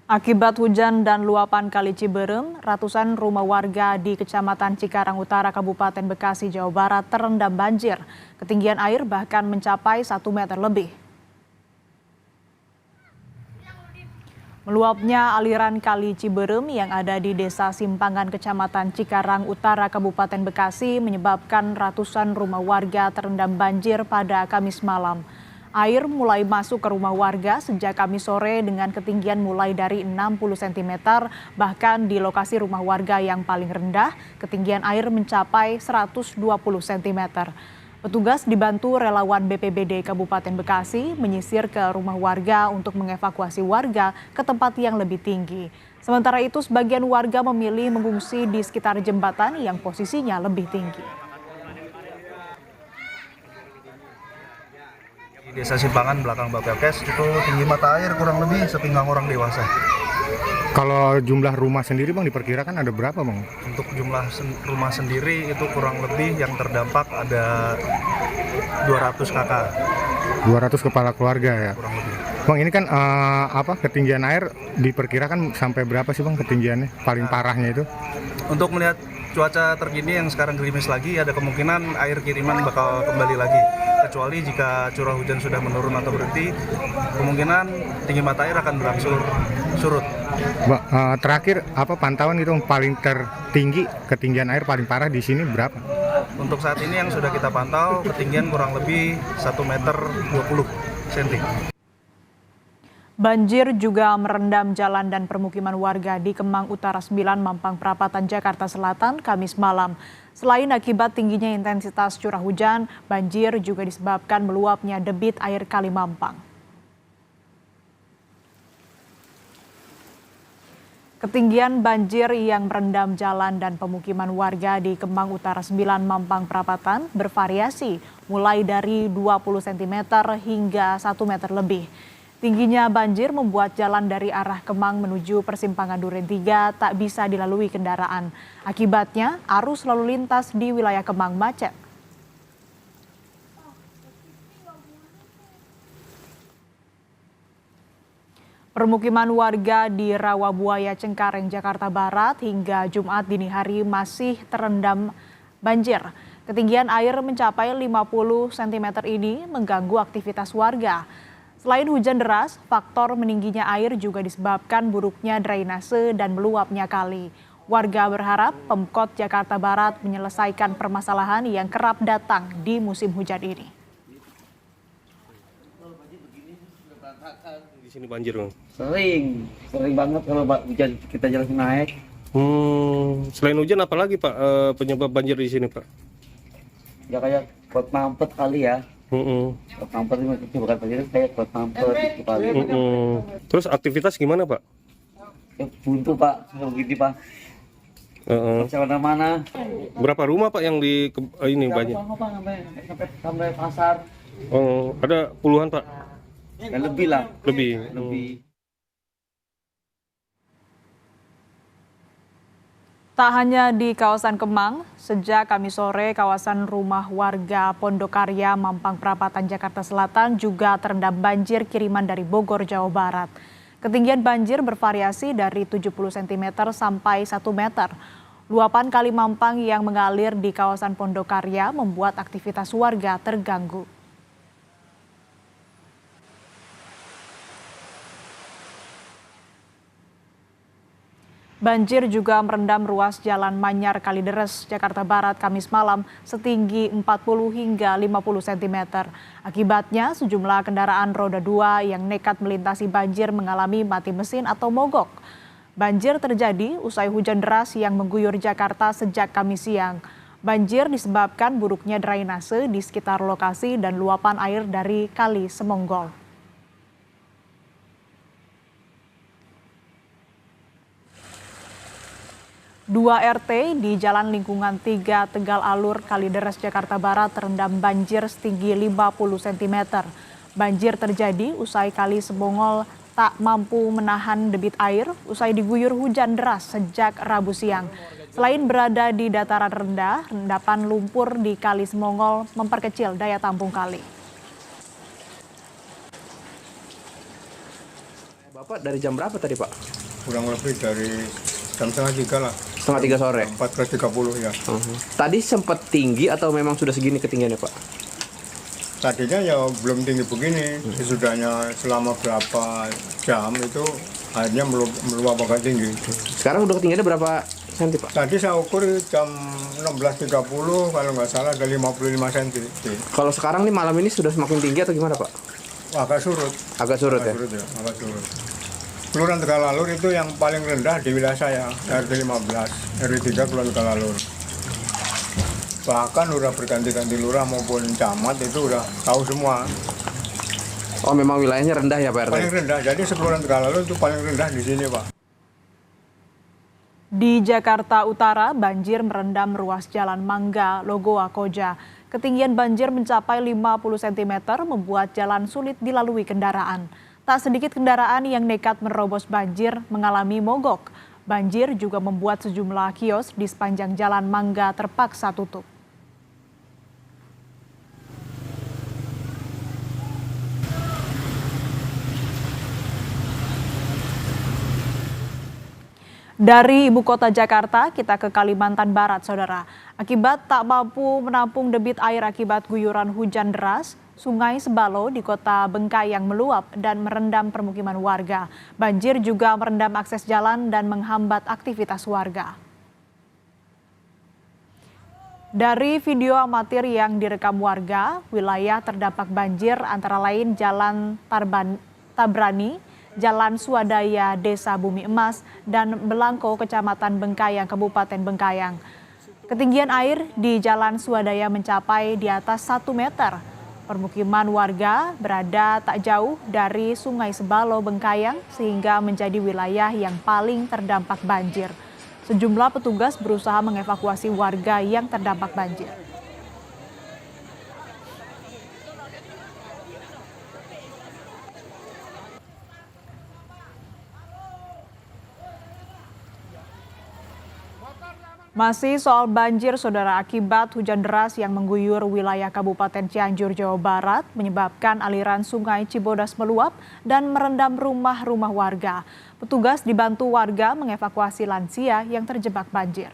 Akibat hujan dan luapan Kali Ciberem, ratusan rumah warga di Kecamatan Cikarang Utara, Kabupaten Bekasi, Jawa Barat terendam banjir. Ketinggian air bahkan mencapai 1 meter lebih. Meluapnya aliran Kali Ciberem yang ada di Desa Simpangan, Kecamatan Cikarang Utara, Kabupaten Bekasi menyebabkan ratusan rumah warga terendam banjir pada Kamis malam. Air mulai masuk ke rumah warga sejak Kamis sore dengan ketinggian mulai dari 60 cm, bahkan di lokasi rumah warga yang paling rendah, ketinggian air mencapai 120 cm. Petugas dibantu relawan BPBD Kabupaten Bekasi menyisir ke rumah warga untuk mengevakuasi warga ke tempat yang lebih tinggi. Sementara itu, sebagian warga memilih mengungsi di sekitar jembatan yang posisinya lebih tinggi. Di Desa Simpangan belakang Bapelkes itu tinggi mata air kurang lebih sepinggang orang dewasa. Kalau jumlah rumah sendiri Bang diperkirakan ada berapa Bang? Untuk jumlah rumah sendiri itu kurang lebih yang terdampak ada 200 kakak. 200 kepala keluarga ya? Kurang lebih. Bang ini kan ketinggian air diperkirakan sampai berapa sih Bang ketinggiannya? Paling parahnya itu? Untuk melihat cuaca terkini yang sekarang gerimis lagi, ada kemungkinan air kiriman bakal kembali lagi. Kecuali jika curah hujan sudah menurun atau berhenti, kemungkinan tinggi mata air akan berangsur surut. Terakhir apa pantauan itu paling tertinggi ketinggian air paling parah di sini berapa? Untuk saat ini yang sudah kita pantau ketinggian kurang lebih 1,20 meter. Banjir juga merendam jalan dan permukiman warga di Kemang Utara 9, Mampang Perapatan, Jakarta Selatan, Kamis malam. Selain akibat tingginya intensitas curah hujan, banjir juga disebabkan meluapnya debit air Kali Mampang. Ketinggian banjir yang merendam jalan dan pemukiman warga di Kemang Utara 9, Mampang Perapatan bervariasi, mulai dari 20 cm hingga 1 meter lebih. Tingginya banjir membuat jalan dari arah Kemang menuju persimpangan Duren 3 tak bisa dilalui kendaraan. Akibatnya, arus lalu lintas di wilayah Kemang macet. Permukiman warga di Rawabuaya, Cengkareng, Jakarta Barat hingga Jumat dini hari masih terendam banjir. Ketinggian air mencapai 50 cm ini mengganggu aktivitas warga. Selain hujan deras, faktor meningginya air juga disebabkan buruknya drainase dan meluapnya kali. Warga berharap Pemkot Jakarta Barat menyelesaikan permasalahan yang kerap datang di musim hujan ini. Di sini banjir, Bang? Sering banget kalau hujan kita jalan naik. Selain hujan apa lagi Pak penyebab banjir di sini Pak? Ya kayak kot mampet kali ya. Kot mampet itu bukan banjir, kayak kot mampet itu kali. Terus aktivitas gimana Pak? Ya, buntu Pak, begini Pak. Mana? Berapa rumah Pak yang di ini banjir? Sampai pasar. Oh, ada puluhan Pak? Ya, lebih lah. Lebih. Tak hanya di kawasan Kemang, sejak Kamis sore kawasan rumah warga Pondokarya, Mampang Perapatan, Jakarta Selatan juga terendam banjir kiriman dari Bogor, Jawa Barat. Ketinggian banjir bervariasi dari 70 cm sampai 1 meter. Luapan Kali Mampang yang mengalir di kawasan Pondokarya membuat aktivitas warga terganggu. Banjir juga merendam ruas Jalan Manyar Kalideres, Jakarta Barat, Kamis malam setinggi 40 hingga 50 cm. Akibatnya sejumlah kendaraan roda 2 yang nekat melintasi banjir mengalami mati mesin atau mogok. Banjir terjadi usai hujan deras yang mengguyur Jakarta sejak Kamis siang. Banjir disebabkan buruknya drainase di sekitar lokasi dan luapan air dari Kali Semonggol. Dua RT di Jalan Lingkungan 3 Tegal Alur, Kalideres, Jakarta Barat terendam banjir setinggi 50 cm. Banjir terjadi usai Kali Semongol tak mampu menahan debit air usai diguyur hujan deras sejak Rabu siang. Selain berada di dataran rendah, rendapan lumpur di Kali Semongol memperkecil daya tampung kali. Bapak dari jam berapa tadi Pak? Kurang lebih dari jam setengah 3 lah. Setengah 3 sore. 14.30 ya. Tadi sempat tinggi atau memang sudah segini ketinggiannya Pak? Tadinya ya belum tinggi begini. Sesudahnya selama berapa jam itu airnya meluap agak tinggi. Sekarang udah ketinggiannya berapa senti Pak? Tadi saya ukur jam 16.30 kalau nggak salah ada 55 cm. Kalau sekarang nih malam ini sudah semakin tinggi atau gimana Pak? Agak surut. Agak surut ya? Surut ya, agak surut. Kelurahan Tegalalur itu yang paling rendah di wilayah saya, RT 15, RW 3 Kelurahan Tegalalur. Bahkan udah berganti-ganti lurah maupun camat itu udah tahu semua. Oh memang wilayahnya rendah ya Pak RT? Paling rendah, jadi Kelurahan Tegalalur itu paling rendah di sini Pak. Di Jakarta Utara, banjir merendam ruas Jalan Mangga, Logoa, Koja. Ketinggian banjir mencapai 50 cm membuat jalan sulit dilalui kendaraan. Tak sedikit kendaraan yang nekat menerobos banjir mengalami mogok. Banjir juga membuat sejumlah kios di sepanjang Jalan Mangga terpaksa tutup. Dari ibu kota Jakarta, kita ke Kalimantan Barat, Saudara. Akibat tak mampu menampung debit air akibat guyuran hujan deras, Sungai Sebalo di kota Bengkayang meluap dan merendam permukiman warga. Banjir juga merendam akses jalan dan menghambat aktivitas warga. Dari video amatir yang direkam warga, wilayah terdampak banjir antara lain Jalan Tabrani, Jalan Swadaya Desa Bumi Emas, dan Belangko Kecamatan Bengkayang, Kabupaten Bengkayang. Ketinggian air di Jalan Swadaya mencapai di atas 1 meter. Permukiman warga berada tak jauh dari Sungai Sebalo Bengkayang sehingga menjadi wilayah yang paling terdampak banjir. Sejumlah petugas berusaha mengevakuasi warga yang terdampak banjir. Masih soal banjir, Saudara, akibat hujan deras yang mengguyur wilayah Kabupaten Cianjur, Jawa Barat menyebabkan aliran Sungai Cibodas meluap dan merendam rumah-rumah warga. Petugas dibantu warga mengevakuasi lansia yang terjebak banjir.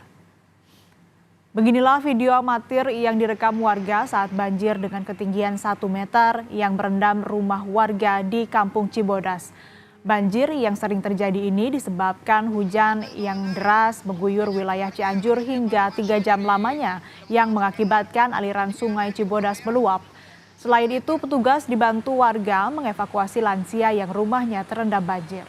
Beginilah video amatir yang direkam warga saat banjir dengan ketinggian 1 meter yang merendam rumah warga di Kampung Cibodas. Banjir yang sering terjadi ini disebabkan hujan yang deras mengguyur wilayah Cianjur hingga 3 jam lamanya yang mengakibatkan aliran Sungai Cibodas meluap. Selain itu, petugas dibantu warga mengevakuasi lansia yang rumahnya terendam banjir.